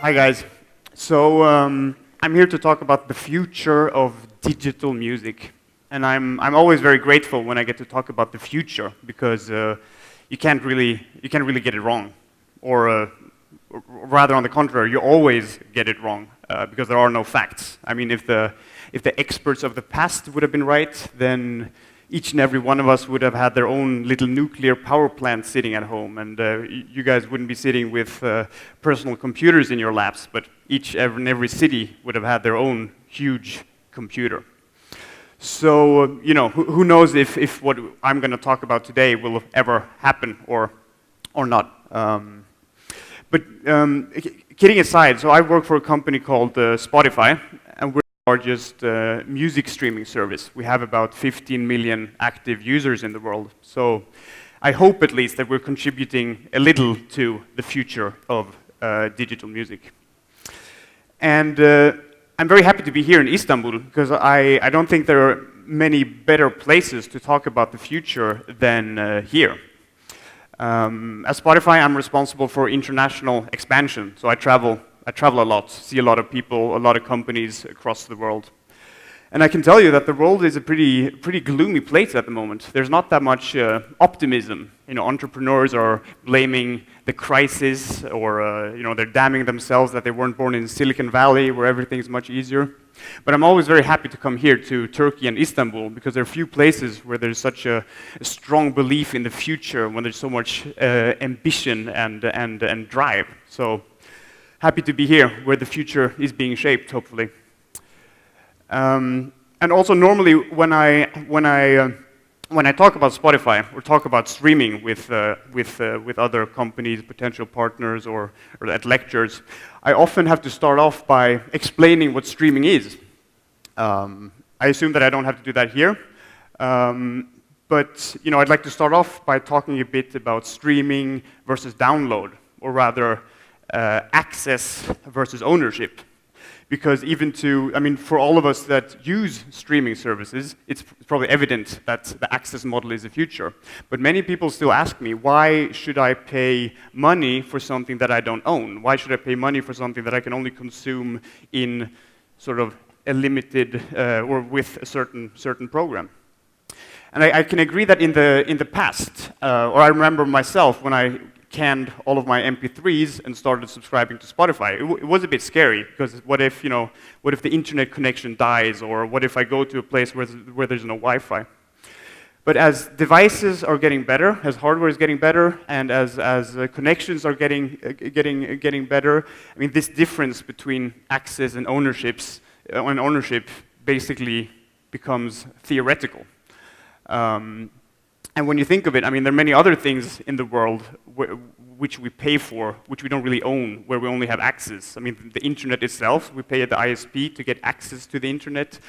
Hi guys. So I'm here to talk about the future of digital music, and I'm always very grateful when I get to talk about the future because you can't really get it wrong, or rather on the contrary, you always get it wrong because there are no facts. I mean, if the experts of the past would have been right, then each and every one of us would have had their own little nuclear power plant sitting at home, and you guys wouldn't be sitting with personal computers in your laps, but each and every city would have had their own huge computer. So, you know, who knows if what I'm going to talk about today will ever happen or not. But kidding aside, so I work for a company called Spotify, and we're the largest music streaming service. We have about 15 million active users in the world. So I hope at least that we're contributing a little to the future of digital music. And I'm very happy to be here in Istanbul because I don't think there are many better places to talk about the future than here. At Spotify, I'm responsible for international expansion, so I travel a lot, see a lot of people, a lot of companies across the world. And I can tell you that the world is a pretty gloomy place at the moment. There's not that much optimism. You know, entrepreneurs are blaming the crisis, or you know, they're damning themselves that they weren't born in Silicon Valley, where everything's much easier. But I'm always very happy to come here to Turkey and Istanbul because there are few places where there's such a strong belief in the future, when there's so much ambition and drive. So happy to be here, where the future is being shaped, hopefully. And also, normally when I talk about Spotify or talk about streaming with other companies, potential partners, or at lectures, I often have to start off by explaining what streaming is. I assume that I don't have to do that here, but you know, I'd like to start off by talking a bit about streaming versus download, or rather, access versus ownership. Because for all of us that use streaming services, it's probably evident that the access model is the future. But many people still ask me, why should I pay money for something that I don't own? Why should I pay money for something that I can only consume in sort of a limited, or with a certain program? And I can agree that in the past, or I remember myself when I canned all of my MP3s and started subscribing to Spotify. It was a bit scary, because what if the internet connection dies, or what if I go to a place where there's no Wi-Fi? But as devices are getting better, as hardware is getting better, and as connections are getting better, I mean, this difference between access and ownership basically becomes theoretical. And when you think of it, I mean, there are many other things in the world which we pay for, which we don't really own, where we only have access. I mean, the internet itself, we pay at the ISP to get access to the internet.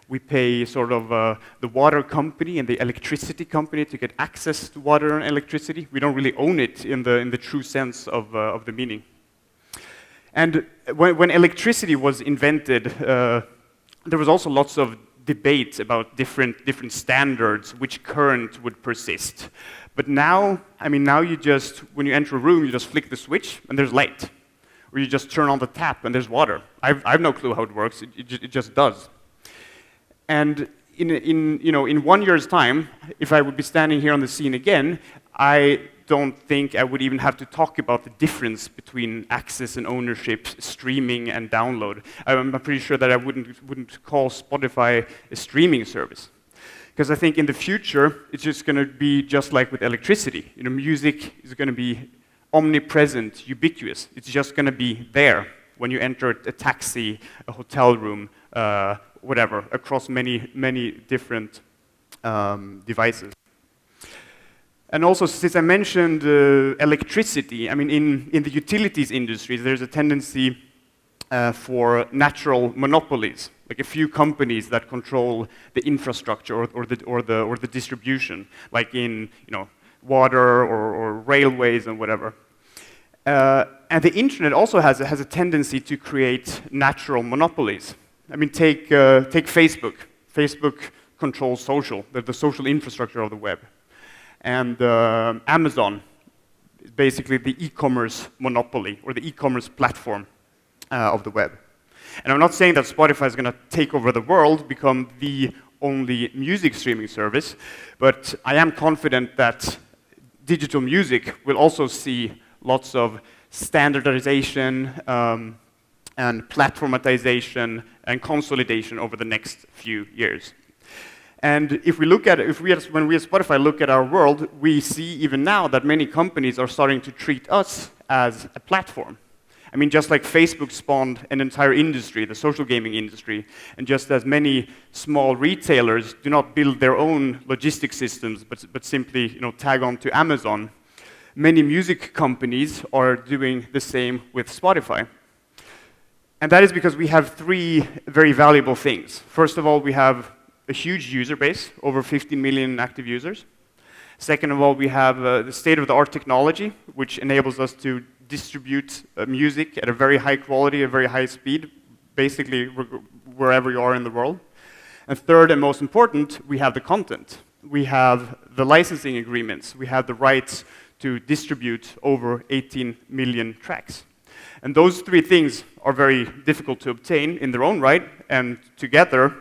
We pay sort of the water company and the electricity company to get access to water and electricity. We don't really own it in the true sense of the meaning. And when electricity was invented, there was also lots of debate about different standards, which current would persist. But now, I mean, now when you enter a room, you just flick the switch and there's light. Or you just turn on the tap and there's water. I've no clue how it works, it just does. And in 1 year's time, if I would be standing here on the scene again, I don't think I would even have to talk about the difference between access and ownership, streaming and download. I'm pretty sure that I wouldn't call Spotify a streaming service. Because I think in the future, it's just going to be just like with electricity. You know, music is going to be omnipresent, ubiquitous. It's just going to be there when you enter a taxi, a hotel room, whatever, across many different devices. And also, since I mentioned electricity, I mean, in the utilities industry, there's a tendency for natural monopolies, like a few companies that control the infrastructure or the distribution, like in water or railways and whatever. And the internet also has a tendency to create natural monopolies. I mean, take Facebook. Facebook controls the social infrastructure of the web. And Amazon is basically the e-commerce monopoly, or the e-commerce platform. of the web. And I'm not saying that Spotify is going to take over the world, become the only music streaming service, but I am confident that digital music will also see lots of standardization and platformatization and consolidation over the next few years. And if we look at it, when we at Spotify look at our world, we see even now that many companies are starting to treat us as a platform. I mean, just like Facebook spawned an entire industry, the social gaming industry, and just as many small retailers do not build their own logistic systems, but simply tag on to Amazon, many music companies are doing the same with Spotify. And that is because we have three very valuable things. First of all, we have a huge user base, over 15 million active users. Second of all, we have the state-of-the-art technology, which enables us to distribute music at a very high quality, a very high speed, basically wherever you are in the world. And third and most important, we have the content. We have the licensing agreements. We have the rights to distribute over 18 million tracks. And those three things are very difficult to obtain in their own right, and together,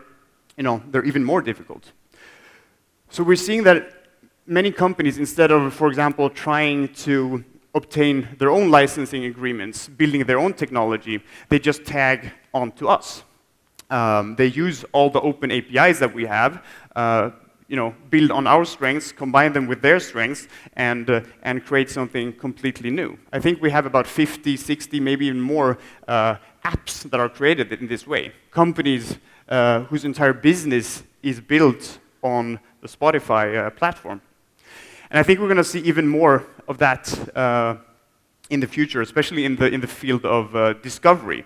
they're even more difficult. So we're seeing that many companies, instead of, for example, trying to obtain their own licensing agreements, building their own technology, they just tag onto us. They use all the open APIs that we have, build on our strengths, combine them with their strengths, and create something completely new. I think we have about 50, 60, maybe even more apps that are created in this way. Companies whose entire business is built on the Spotify platform. And I think we're going to see even more of that in the future, especially in the field of discovery.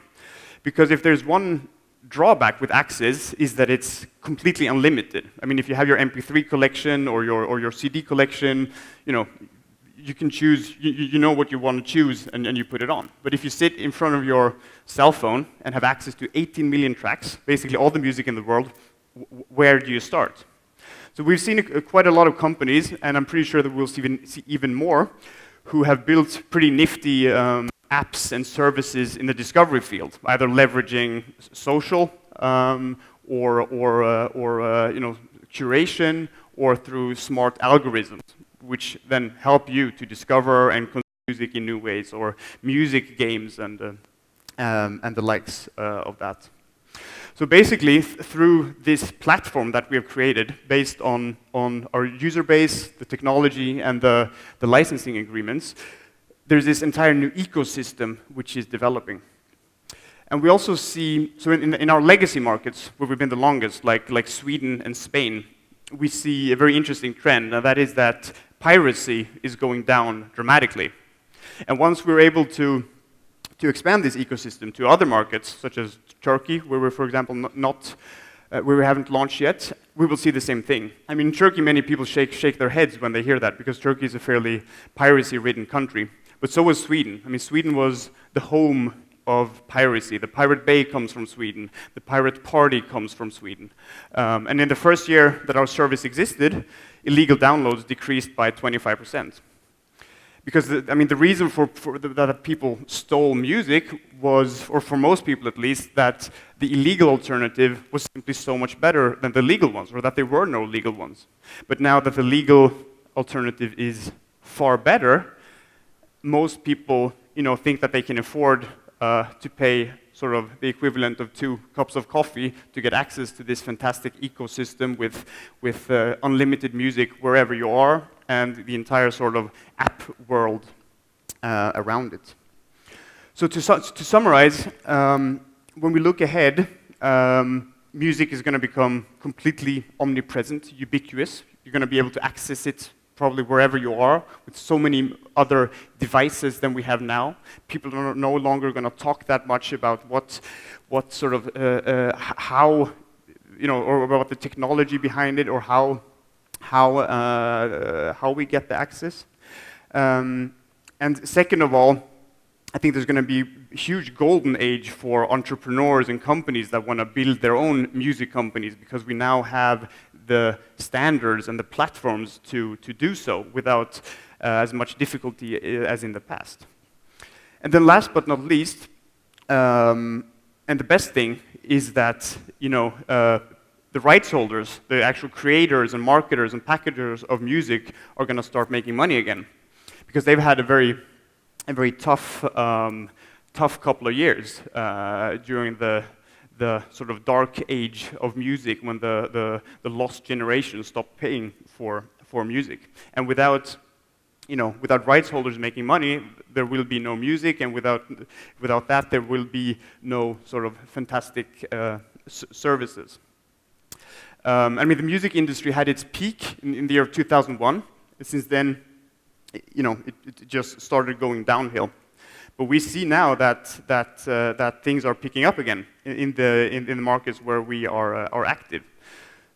Because if there's one drawback with Access is that it's completely unlimited. I mean, if you have your MP3 collection or your CD collection, you can choose, you know what you want to choose, and you put it on. But if you sit in front of your cell phone and have access to 18 million tracks, basically all the music in the world, where do you start? So we've seen quite a lot of companies, and I'm pretty sure that we'll see even more, who have built pretty nifty apps and services in the discovery field, either leveraging social or curation, or through smart algorithms, which then help you to discover and consume music in new ways, or music games and the likes of that. So basically, through this platform that we have created, based on our user base, the technology, and the licensing agreements, there's this entire new ecosystem which is developing. And we also see, so in our legacy markets, where we've been the longest, like Sweden and Spain, we see a very interesting trend, and that is that piracy is going down dramatically. And once we're able to expand this ecosystem to other markets, such as Turkey, where we're, for example, where we haven't launched yet, we will see the same thing. I mean, in Turkey, many people shake their heads when they hear that, because Turkey is a fairly piracy-ridden country. But so was Sweden. I mean, Sweden was the home of piracy. The Pirate Bay comes from Sweden. The Pirate Party comes from Sweden. And in the first year that our service existed, illegal downloads decreased by 25%. Because, the reason that people stole music was, or for most people at least, that the illegal alternative was simply so much better than the legal ones, or that there were no legal ones. But now that the legal alternative is far better, most people, think that they can afford to pay sort of the equivalent of 2 cups of coffee to get access to this fantastic ecosystem with unlimited music wherever you are, and the entire sort of app world around it. So to summarize, when we look ahead, music is going to become completely omnipresent, ubiquitous. You're going to be able to access it probably wherever you are, with so many other devices than we have now. People are no longer going to talk that much about what sort of how, or about the technology behind it, or how we get the access. And second of all, I think there's going to be a huge golden age for entrepreneurs and companies that want to build their own music companies, because we now have the standards and the platforms to do so without as much difficulty as in the past. And then last but not least, And the best thing is that, you know, the rights holders, the actual creators and marketers and packagers of music are going to start making money again, because they've had a very tough couple of years during the sort of dark age of music, when the lost generation stopped paying for music. And without rights holders making money, there will be no music, and without that, there will be no sort of fantastic services. I mean, the music industry had its peak in the year of 2001. Since then, you know, it just started going downhill. But we see now that things are picking up again in the markets where we are active.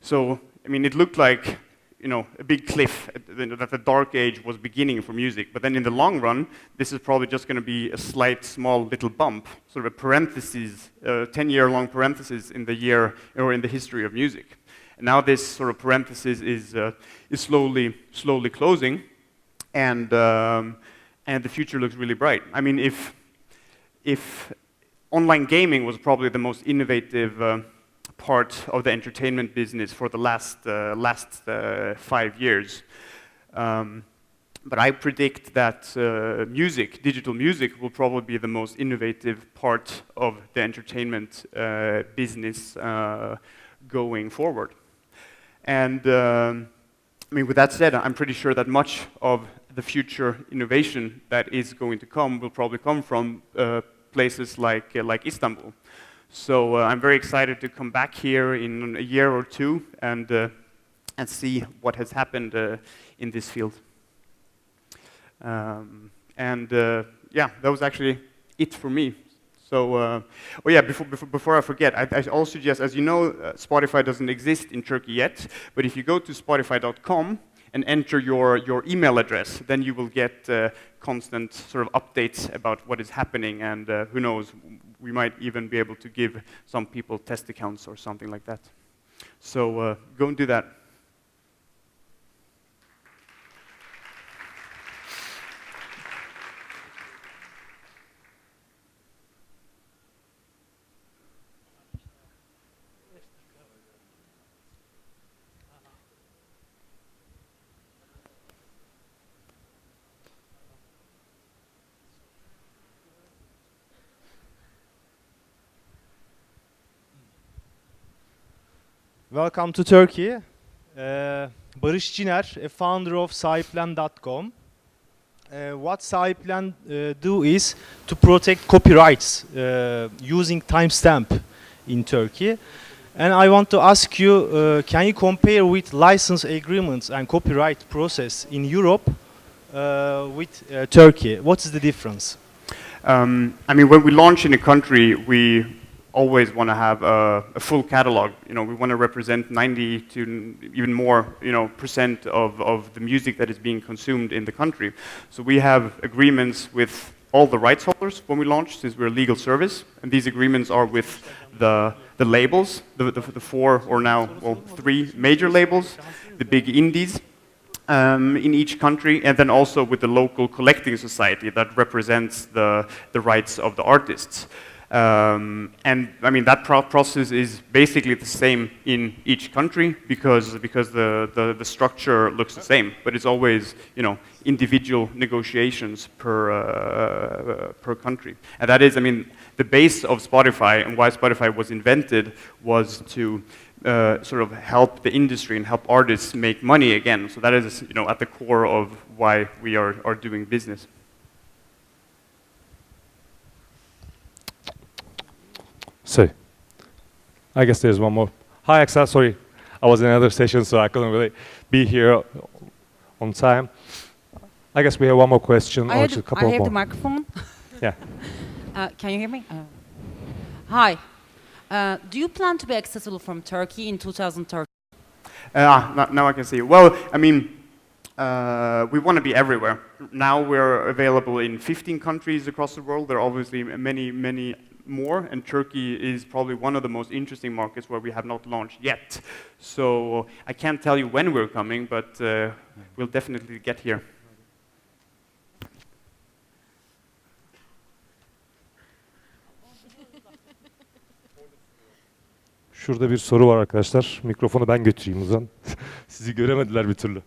So, I mean, it looked like, you know, a big cliff, that the dark age was beginning for music. But then in the long run, this is probably just going to be a slight, small, little bump, sort of a parenthesis, 10-year-long parenthesis in the year or in the history of music. And now this sort of parenthesis is slowly closing, and the future looks really bright. I mean, if online gaming was probably the most innovative part of the entertainment business for the last 5 years. But I predict that digital music, will probably be the most innovative part of the entertainment business going forward. And I mean, with that said, I'm pretty sure that much of the future innovation that is going to come will probably come from places like Istanbul. So I'm very excited to come back here in a year or two and see what has happened in this field. Yeah, that was actually it for me. So, oh yeah, before I forget, I also suggest, as you know, Spotify doesn't exist in Turkey yet, but if you go to spotify.com and enter your email address, then you will get constant sort of updates about what is happening, and who knows, we might even be able to give some people test accounts or something like that. So go and do that. Welcome to Turkey. Barış Ciner, a founder of Sahiplen.com. What Sahiplen do is to protect copyrights using timestamp in Turkey. And I want to ask you, can you compare with license agreements and copyright process in Europe with Turkey? What is the difference? I mean, when we launch in a country, we always want to have a full catalog. You know, we want to represent 90 to even more, you know, % of the music that is being consumed in the country. So we have agreements with all the rights holders when we launch, since we're a legal service, and these agreements are with the labels, the 4 or now, well, 3 major labels, the big indies in each country, and then also with the local collecting society that represents the rights of the artists. And I mean, that process is basically the same in each country because the structure looks the same, but it's always, you know, individual negotiations per country. And that is, I mean, the base of Spotify and why Spotify was invented was to sort of help the industry and help artists make money again. So that is, you know, at the core of why we are doing business. So, I guess there's one more. Hi, Axel. Sorry, I was in another session, so I couldn't really be here on time. I guess we have one more question. I have the microphone. Yeah. Can you hear me? Hi. Do you plan to be accessible from Turkey in 2030? Now I can see. Well, I mean, we want to be everywhere. Now we're available in 15 countries across the world. There are obviously many more, and Turkey is probably one of the most interesting markets where we have not launched yet. So I can't tell you when we're coming, but we'll definitely get here. Şurada bir soru var arkadaşlar. Mikrofonu ben götüreyim o zaman. Sizi göremediler bir türlü.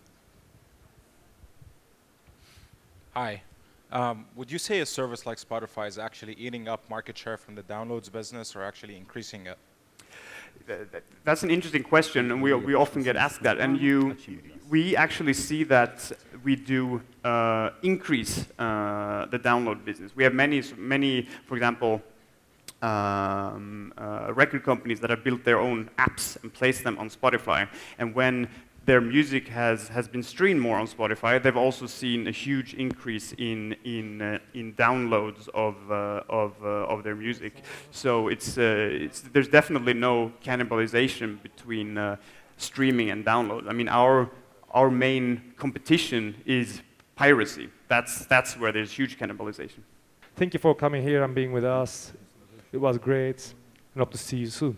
Hi. Would you say a service like Spotify is actually eating up market share from the downloads business or actually increasing it? That's an interesting question, and we often get asked that. And we actually see that we do increase the download business. We have many, for example, record companies that have built their own apps and placed them on Spotify. And when their music has been streamed more on Spotify, they've also seen a huge increase in downloads of their music. So there's definitely no cannibalization between streaming and download. I mean, our main competition is piracy. That's where there's huge cannibalization. Thank you for coming here and being with us. It was great, and hope to see you soon.